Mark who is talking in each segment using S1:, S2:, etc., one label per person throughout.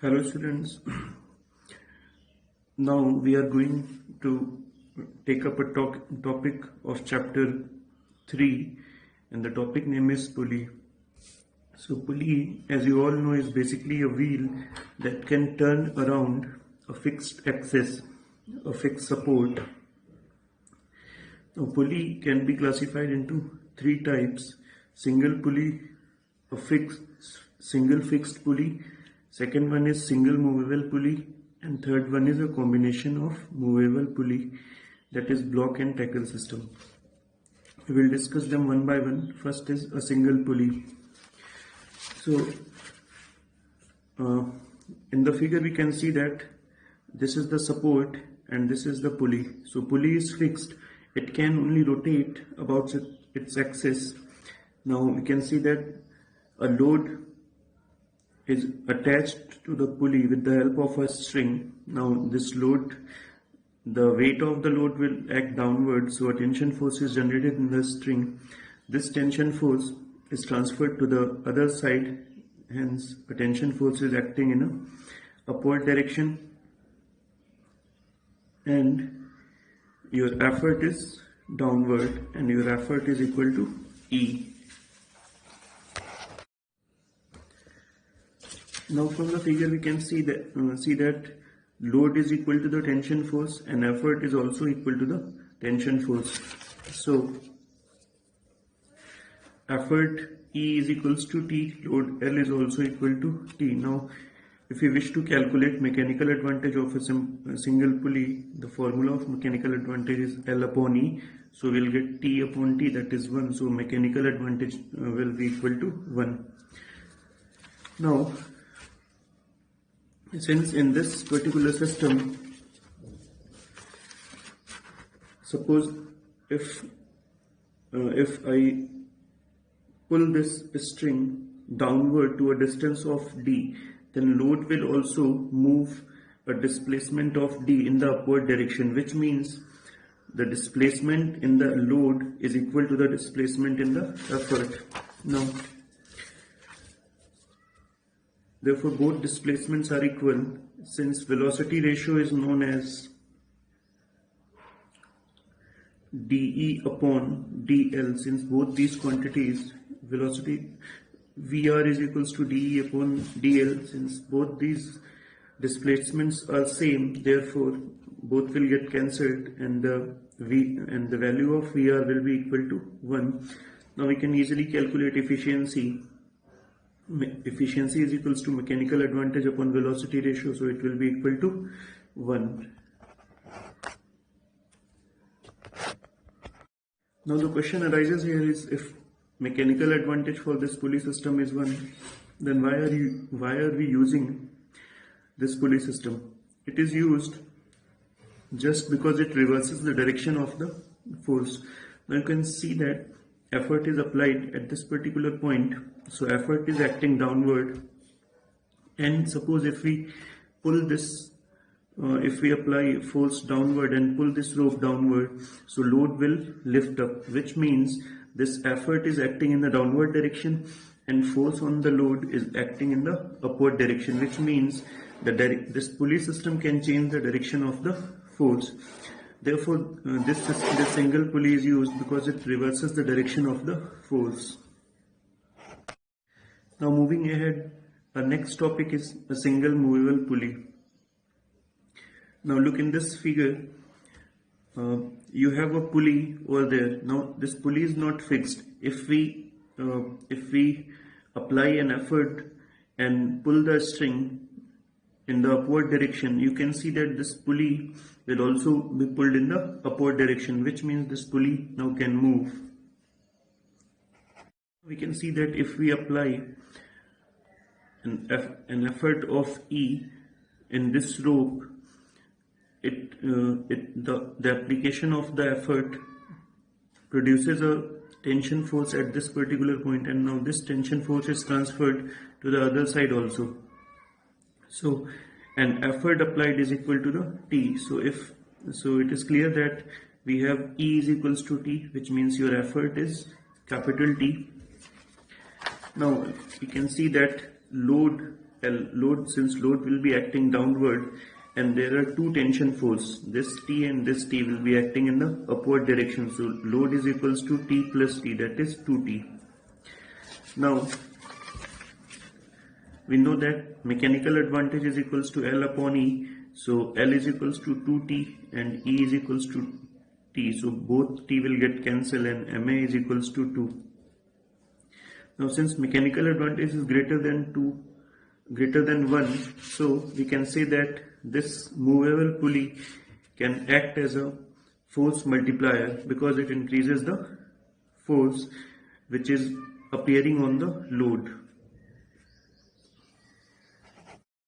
S1: Hello students, now we are going to take up a topic of chapter 3 and the topic name is pulley. So pulley, as you all know, is basically a wheel that can turn around a fixed axis, a fixed support. A pulley can be classified into three types: single pulley, a single fixed pulley, second one is single movable pulley, and third one is a combination of movable pulley, that is block and tackle system. We will discuss them one by one. First is a single pulley. So in the figure we can see that this is the support and this is the pulley. So pulley is fixed, it can only rotate about its axis. Now we can see that a load is attached to the pulley with the help of a string. Now this load, the weight of the load will act downward, so a tension force is generated in the string. This tension force is transferred to the other side, hence a tension force is acting in a upward direction and your effort is downward and your effort is equal to E. Now from the figure we can see that load is equal to the tension force and effort is also equal to the tension force. So effort E is equals to T, load L is also equal to T. Now if we wish to calculate mechanical advantage of a single pulley, the formula of mechanical advantage is L upon E. So we'll get T upon T, that is 1. So mechanical advantage will be equal to 1. Now since in this particular system, suppose if I pull this string downward to a distance of D, then load will also move a displacement of D in the upward direction, which means the displacement in the load is equal to the displacement in the effort. Now therefore both displacements are equal, since velocity ratio is known as dE upon dL. Since both these quantities, velocity VR is equals to dE upon dL, since both these displacements are same, therefore both will get cancelled and the value of VR will be equal to 1. Now we can easily calculate efficiency. Efficiency is equals to mechanical advantage upon velocity ratio, so it will be equal to 1. Now the question arises here is, if mechanical advantage for this pulley system is 1, then why are we using this pulley system? It is used just because it reverses the direction of the force. Now you can see that effort is applied at this particular point, so effort is acting downward, and suppose if we pull this, if we apply force downward and pull this rope downward, so load will lift up, which means this effort is acting in the downward direction and force on the load is acting in the upward direction, which means that this pulley system can change the direction of the force. Therefore, this single pulley is used because it reverses the direction of the force. Now moving ahead, our next topic is a single movable pulley. Now look in this figure, you have a pulley over there. Now this pulley is not fixed. If we apply an effort and pull the string in the upward direction, you can see that this pulley will also be pulled in the upward direction, which means this pulley now can move. We can see that if we apply an effort of E in this rope, the application of the effort produces a tension force at this particular point, and now this tension force is transferred to the other side also. So an effort applied is equal to the T. So it is clear that we have E is equals to T, which means your effort is capital T. Now we can see that load L load, since load will be acting downward and there are two tension force, this T and this T will be acting in the upward direction. So load is equals to T plus T, that is 2T. Now we know that mechanical advantage is equals to L upon E. So L is equals to 2T and E is equals to T. So both T will get cancelled and MA is equals to 2. Now since mechanical advantage is greater than 1, so we can say that this movable pulley can act as a force multiplier because it increases the force which is appearing on the load.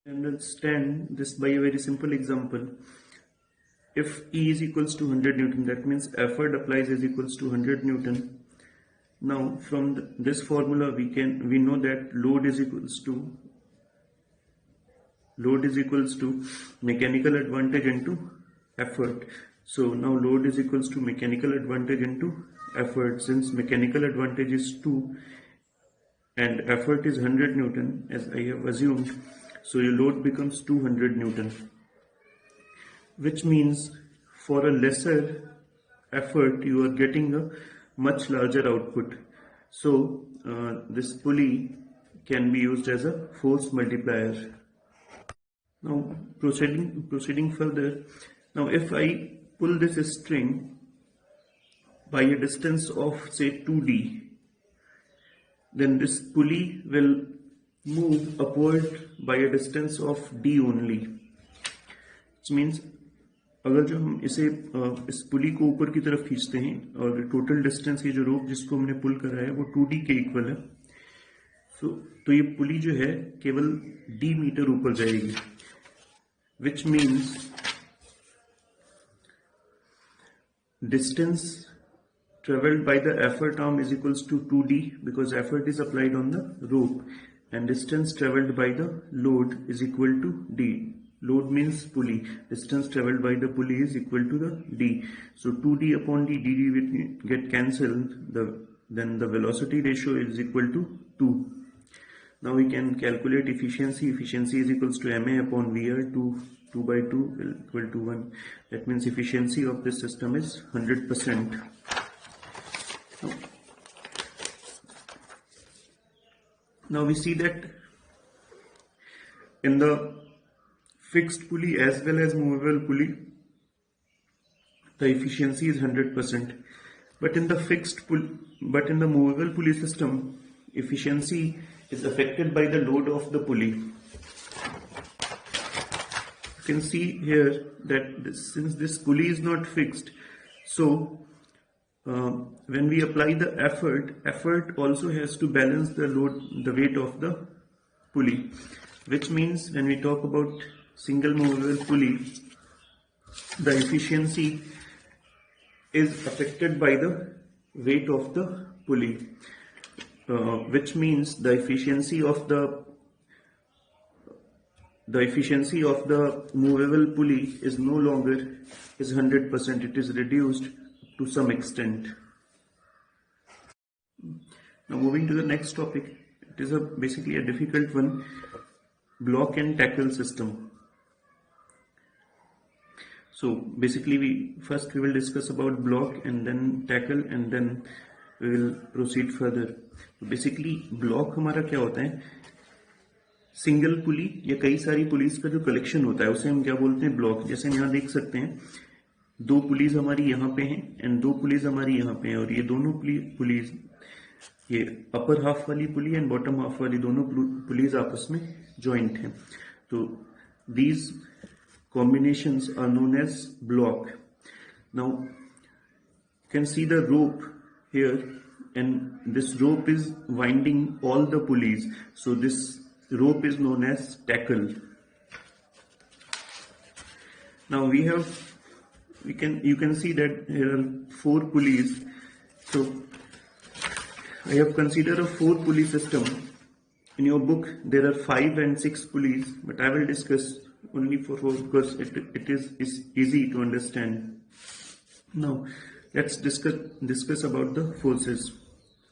S1: Understand this by a very simple example. If E is equals to 100 Newton, that means effort applies is equals to 100 Newton. Now from this formula we know that load is equals to mechanical advantage into effort. So now load is equals to mechanical advantage into effort. Since mechanical advantage is 2 and effort is 100 Newton as I have assumed, so your load becomes 200 Newton, which means for a lesser effort you are getting a much larger output. So this pulley can be used as a force multiplier. Now proceeding further, now if I pull this string by a distance of say 2D, then this pulley will move upward by a distance of D only, which means अगर जो हम इस पुली को ऊपर की तरफ खींचते हैं और टोटल डिस्टेंस ये जो रोप जिसको हमने पुल करा है वो 2D के इक्वल है, तो ये पुली जो है केवल D मीटर ऊपर जाएगी, which means distance traveled by the effort arm is equals to 2D because effort is applied on the rope, and distance traveled by the load is equal to D. Load means pulley. Distance traveled by the pulley is equal to the D. So 2D upon D, DD will get cancelled. Then the velocity ratio is equal to 2. Now we can calculate efficiency. Efficiency is equals to MA upon VR. 2 by 2 will equal to 1. That means efficiency of this system is 100%. Now we see that in the fixed pulley as well as movable pulley, the efficiency is 100%. But in the movable pulley system, efficiency is affected by the load of the pulley. You can see here that since this pulley is not fixed, so when we apply the effort also has to balance the weight of the pulley, which means when we talk about single movable pulley, the efficiency is affected by the weight of the pulley, which means the efficiency of the movable pulley is no longer 100%. It is reduced to some extent. Now moving to the next topic, it is basically a difficult one: block and tackle system. So basically we will discuss about block and then tackle and then we will proceed further. So basically block हमारा क्या होता है? Single पुली या कई सारी police का जो collection होता है उसे हम क्या बोलते हैं? ब्लॉक. जैसे हम यहाँ देख सकते हैं 2 पुलिस हमारी यहाँ पे हैं एंड 2 पुलिस हमारी यहाँ पे हैं, और ये दोनों पुलिस, ये अपर हाफ वाली पुली एंड बॉटम हाफ वाली दोनों पुलिस आपस में जॉइंट हैं. तो these combinations are known as block. Now you can see the rope here, and this rope is winding all the pulleys, so this rope is known as tackle. Now you can see that here are 4 pulleys. So I have considered a 4 pulley system. In your book there are 5 and 6 pulleys, but I will discuss only for 4 because it is easy to understand. Now let's discuss about the forces.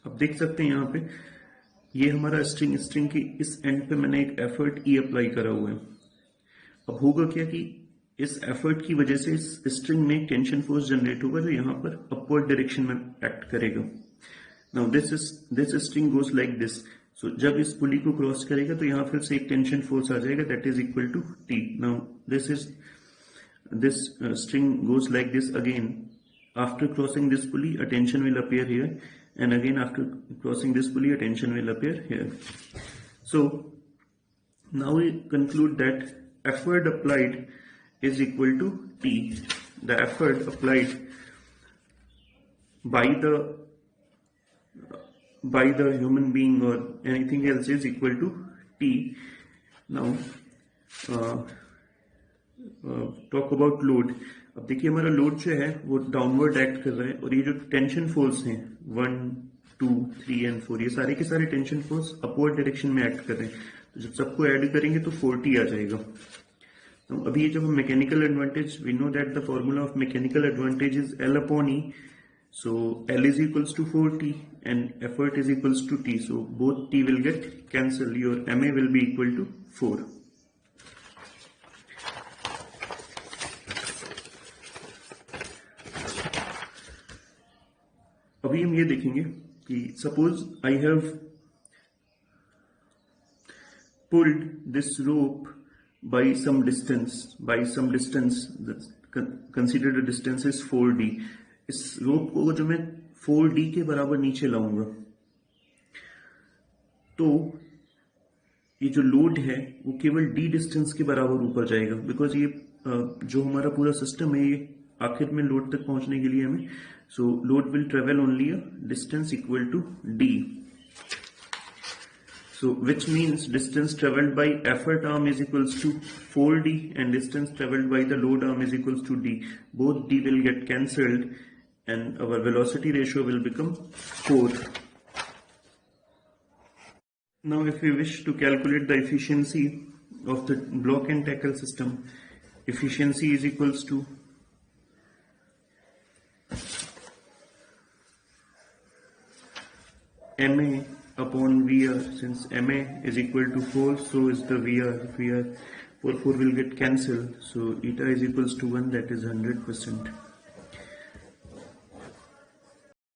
S1: आप देख सकते हैं यहाँ पे ये हमारा string की इस एंड पे मैंने एक एफर्ट ई अप्लाई करा हुआ है। अब होगा क्या कि इस एफर्ट की वजह से इस स्ट्रिंग में टेंशन फोर्स जनरेट होगा जो यहाँ पर अपवर्ड डायरेक्शन में एक्ट करेगा। Now this string goes like this. So जब इस पुली को क्रॉस करेगा तो यहाँ फिर से एक टेंशन फोर्स आ जाएगा that is equal to T. Now this string goes like this again. After crossing this pulley, a tension will appear here, and again after crossing this pulley, a tension will appear here. So now we conclude that effort applied is equal to T. The effort applied by the human being or anything else is equal to T. Now talk about load. अब देखिए हमारा load जो है वो downward act कर रहा है और ये जो टेंशन फोर्स हैं 1, 2, 3 एंड 4 ये सारे के सारे टेंशन फोर्स अपवर्ड डायरेक्शन में एक्ट कर रहे हैं। तो जब सबको ऐड करेंगे तो 40 आ जाएगा। तो अभी जब हम mechanical advantage, we know that the formula of mechanical advantage is L upon E. So L is equals to 4T and effort is equals to T. So both T will get cancelled. Your MA will be equal to 4. अभी हम ये देखेंगे कि suppose I have pulled this rope by some distance consider the distance is 4D। इस रोप को जो मैं 4D के बराबर नीचे लाऊंगा तो ये जो लोड है वो केवल D डिस्टेंस के बराबर ऊपर जाएगा, बिकॉज ये जो हमारा पूरा सिस्टम है ये आखिर में लोड तक पहुंचने के लिए हमें so load will travel only a distance equal to D. So which means distance traveled by effort arm is equals to 4D and distance traveled by the load arm is equals to D. Both D will get cancelled and our velocity ratio will become 4. Now if we wish to calculate the efficiency of the block and tackle system, efficiency is equals to MA upon VR. Since MA is equal to 4, so is the VR. 4 will get cancelled, so eta is equals to 1, that is 100%.